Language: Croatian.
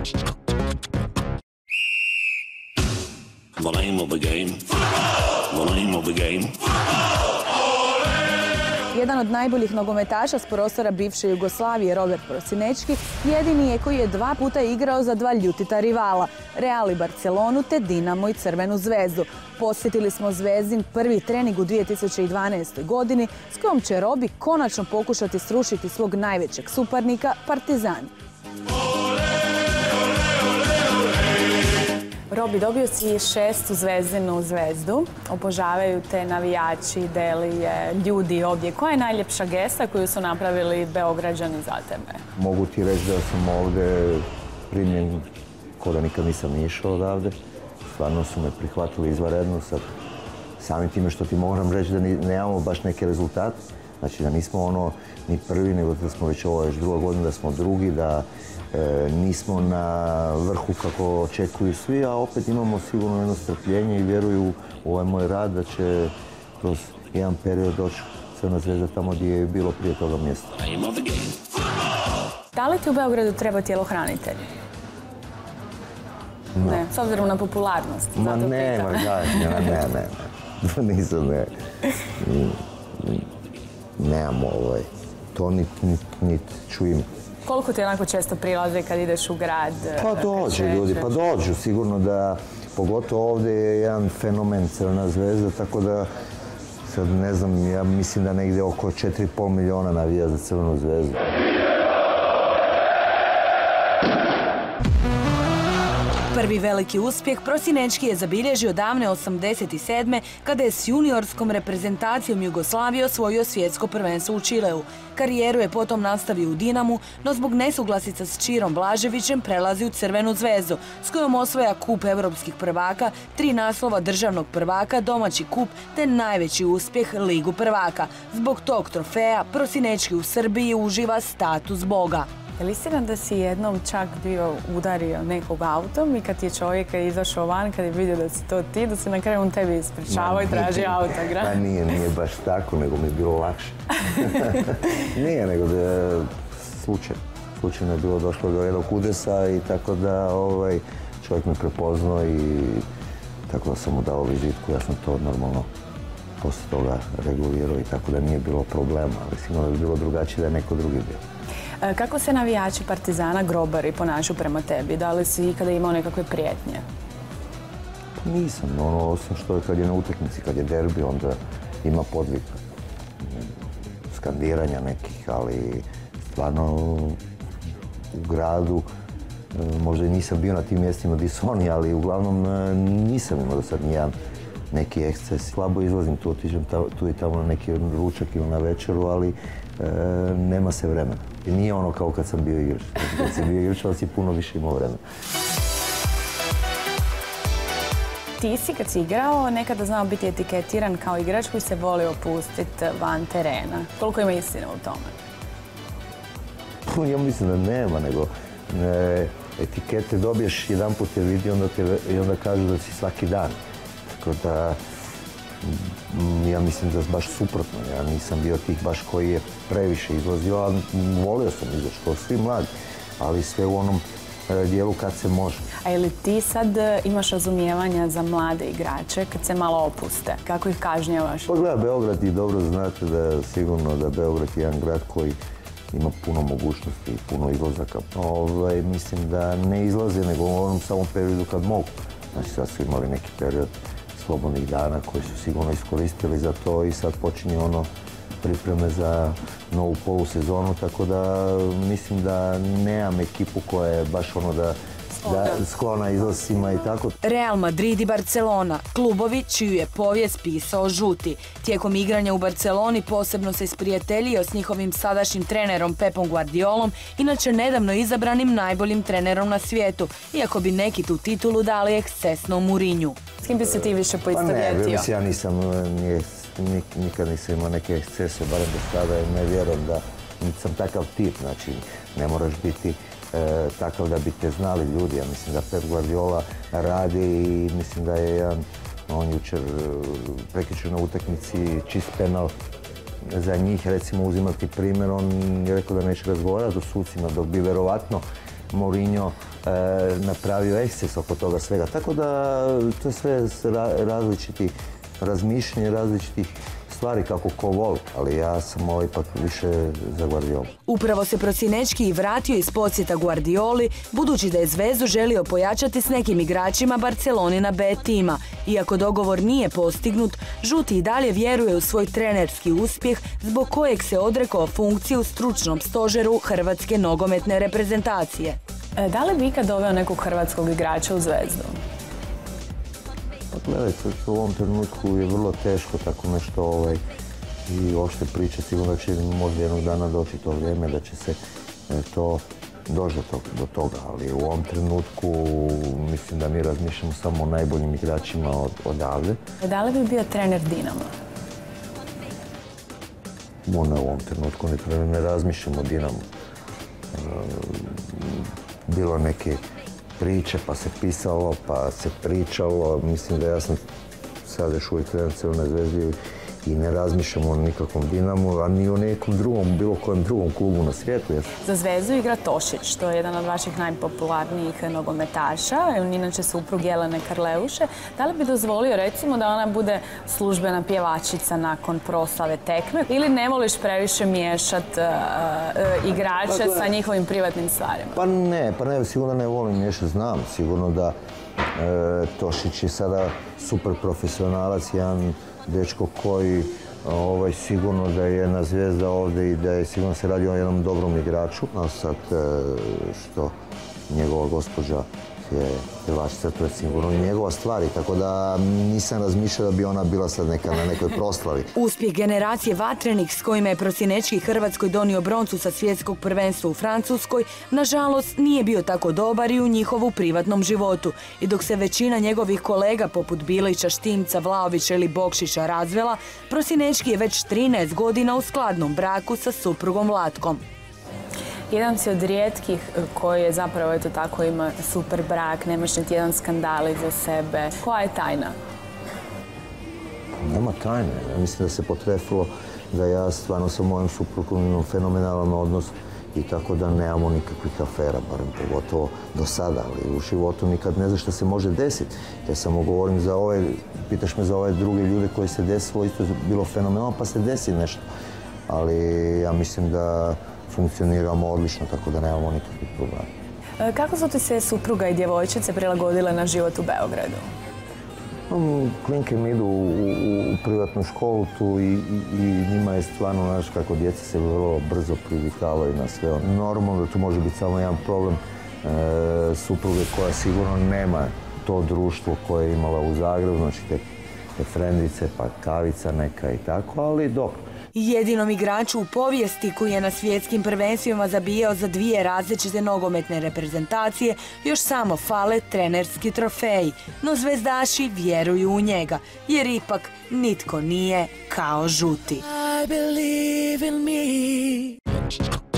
The name of the game. The name of the game. Jedan od najboljih nogometaša s prostora bivše Jugoslavije, Robert Prosinečki, jedini je koji je 2 puta igrao za 2 ljutita rivala, Real i Barcelonu te Dinamo i Crvenu zvezdu. Posjetili smo Zvezdin prvi trening u 2012. godini s kojom će Robi konačno pokušati srušiti svog najvećeg suparnika, Partizan. Robi, dobio si 6. Zvezdinu zvezdu. Obožavaju te navijači, delije, ljudi ovdje. Koja je najljepša gesta koju su napravili Beograđani za tebe? Mogu ti reći da sam ovdje primljen ko da nikad nisam išao odavde. Stvarno su me prihvatili izvanredno. Samim time što ti moram reći da nemamo baš neke rezultate. Znači da nismo ni prvi, nego da smo već ovo još druga godina, da smo drugi, da nismo na vrhu kako očekuju svi, a opet imamo sigurno jedno strpljenje i vjeruju u ovaj moj rad da će kroz jedan period doći Crvena zvezda tamo gdje je bilo prije toga mjesta. Da li ti u Beogradu treba tjelohranitelj? No. Ne, s obzirom na popularnost. Ma ne, nisam, ne. Nemamo to niti čujem. Koliko ti onako često prilaze kad ideš u grad? Pa dođu ljudi, pa dođu. Sigurno da, pogotovo ovdje je jedan fenomen Crvena zvezda, tako da sad ne znam, ja mislim da negdje oko 4,5 miliona navija za Crvenu zvezdu. Prvi veliki uspjeh Prosinečki je zabilježio davne 87. kada je s juniorskom reprezentacijom Jugoslavije osvojio svjetsko prvenstvo u Čileu. Karijeru je potom nastavio u Dinamu, no zbog nesuglasica s Čirom Blaževićem prelazi u Crvenu zvezdu, s kojom osvaja kup evropskih prvaka, 3 naslova državnog prvaka, domaći kup te najveći uspjeh Ligu prvaka. Zbog tog trofeja Prosinečki u Srbiji uživa status boga. Je li istina da si jednom čak bio udario nekog autom i kad ti je čovjek izašao van, kad je vidio da si to ti, da se na kraju on tebi ispričavao i traži autograf? Pa nije baš tako, nego mi je bilo lakše. Nije, nego da je slučajno je bilo došlo do jednog udesa i tako da čovjek me prepoznao i tako da sam mu dao vizitku. Ja sam to normalno poslije toga regulirao i tako da nije bilo problema, ali sigurno da bi bilo drugačije da je neko drugi bio. Kako se navijači Partizana, grobari, ponašu prema tebi? Da li si ikada imao nekakve prijetnje? Nisam, osim što je kad je na utakmici, kad je derbi, onda ima podvig skandiranja nekih, ali stvarno u gradu možda i nisam bio na tim mjestima gdje su oni, ali uglavnom nisam imao do sad nijedan neki eksces. Slabo izlazim tu, otiđem tu i tamo na neki ručak ili na večeru, ali nema se vremena. I nije ono kao kad sam bio igrač. Kad si bio igrač, ali si puno više imao vremena. Ti si, kad si igrao, nekada znao biti etiketiran kao igrač koji se voli opustiti van terena. Koliko ima istine u tome? Ja mislim da nema, nego etikete dobiješ jedan put te vidi i onda kažu da si svaki dan. Tako da ja mislim da je baš suprotno. Ja nisam bio tih baš koji je previše izlazio, a volio sam izaći kao svi mladi, ali sve u onom dijelu kad se može. A ili ti sad imaš razumijevanja za mlade igrače kad se malo opuste? Kako ih kažnjavaš? Pa gleda, Beograd i dobro znate da sigurno da Beograd je jedan grad koji ima puno mogućnosti i puno izlazaka. Mislim da ne izlaze nego u onom samom periodu kad mogu. Znači sad su imali neki period slobodnih dana koji su sigurno iskoristili za to i sad počinje pripreme za novu polusezonu, tako da mislim da nemam ekipu koja je baš da sklona izlasima i tako. Real Madrid i Barcelona, klubovi čiju je povijest pisao žuti. Tijekom igranja u Barceloni posebno se isprijateljio s njihovim sadašnjim trenerom Pepom Guardiolom, inače nedavno izabranim najboljim trenerom na svijetu, iako bi neki tu titulu dali ekscesnom Mourinhu. S kim bi se ti više poistovjetio? Pa ne, ja nisam, nikad nisam imao neke ekscese, barem do sada, ne vjerujem da nisam takav tip, znači ne moraš biti takav da bi te znali ljudi. Ja mislim da Pep Guardiola radi i mislim da je on jučer prekjučer na utakmici čist penal za njih, recimo uzimati primjer, on je rekao da neće razgovarati o sucima, dok bi verovatno Mourinho napravio eksces oko toga svega. Tako da to je sve različitih razmišljanja, različitih stvari kako ko voli, ali ja sam ipak više za Guardiolu. Upravo se Prosinečki i vratio iz posjeta Guardioli, budući da je zvezu želio pojačati s nekim igračima Barcelonina B tima. Iako dogovor nije postignut, žuti i dalje vjeruje u svoj trenerski uspjeh, zbog kojeg se odrekao funkciju u stručnom stožeru hrvatske nogometne reprezentacije. Da li bi ikad doveo nekog hrvatskog igrača u Zvezdu? Pa gledajte, u ovom trenutku je vrlo teško tako nešto i uopšte pričati, sigurno da će možda jednog dana doći to vrijeme da će se to doći do toga, ali u ovom trenutku mislim da mi razmišljamo samo o najboljim igračima odavde. Da li bi bio trener Dinama? U ovom trenutku ne razmišljamo o Dinamu. Bilo neke priče, pa se pisalo, pa se pričalo. Mislim da ja sam sad još uvijek trener Crvene Zvezde i ne razmišljamo o nikakvom Dinamu, a ni o nekom drugom, bilo kojem drugom klubu na svijetu. Za Zvezdu igra Tošić, to je jedan od vaših najpopularnijih nogometaša, on inače suprug Jelene Karleuše. Da li bi dozvolio recimo da ona bude službena pjevačica nakon proslave tekme ili ne voliš previše miješati igrače sa njihovim privatnim stvarima? Pa ne, sigurno ne volim miješati, znam sigurno da Tošić je sada super profesionalac, jedan dečko koji sigurno da je jedna zvijezda ovdje i da je sigurno se radi o jednom dobrom igraču. A sad što njegova gospođa je pjevačica, to je sigurno i njegova stvar, tako da nisam razmišljao da bi ona bila sad na nekoj proslavi. Uspjeh generacije vatrenih s kojima je Prosinečki Hrvatskoj donio broncu sa svjetskog prvenstva u Francuskoj, nažalost nije bio tako dobar i u njihovu privatnom životu. I dok se većina njegovih kolega poput Bilića, Štimca, Vlaovića ili Bokšića razvela, Prosinečki je već 13 godina u skladnom braku sa suprugom Vlatkom. Jedan si od rijetkih koji je zapravo eto tako ima super brak, nemaš niti jedan skandal iza sebe. Koja je tajna? Nema tajne. Ja mislim da se potrefilo da ja stvarno sa mojim suprugom imam fenomenalan odnos i tako da nemamo nikakvih afera, barem pogotovo do sada, ali u životu nikad ne znaš šta se može desiti. Ja samo govorim za pitaš me za ove druge ljude koji se desilo, isto je bilo fenomenalno pa se desi nešto. Ali ja mislim da funkcioniramo odlično, tako da nemamo nikakvih problema. Kako su ti se supruga i djevojčice prilagodile na život u Beogradu? Klinke mi idu u privatnu školu tu i njima je stvarno, znaš kako djeca se vrlo brzo privikavaju na sve. Normalno da tu može biti samo jedan problem supruge koja sigurno nema to društvo koje je imala u Zagrebu, znači te frendice, pa kavica neka i tako, ali dobro. Jedinom igraču u povijesti koji je na svjetskim prvenstvima zabijao za 2 različite nogometne reprezentacije još samo fale trenerski trofeji, no zvezdaši vjeruju u njega, jer ipak nitko nije kao žuti. I believe in me.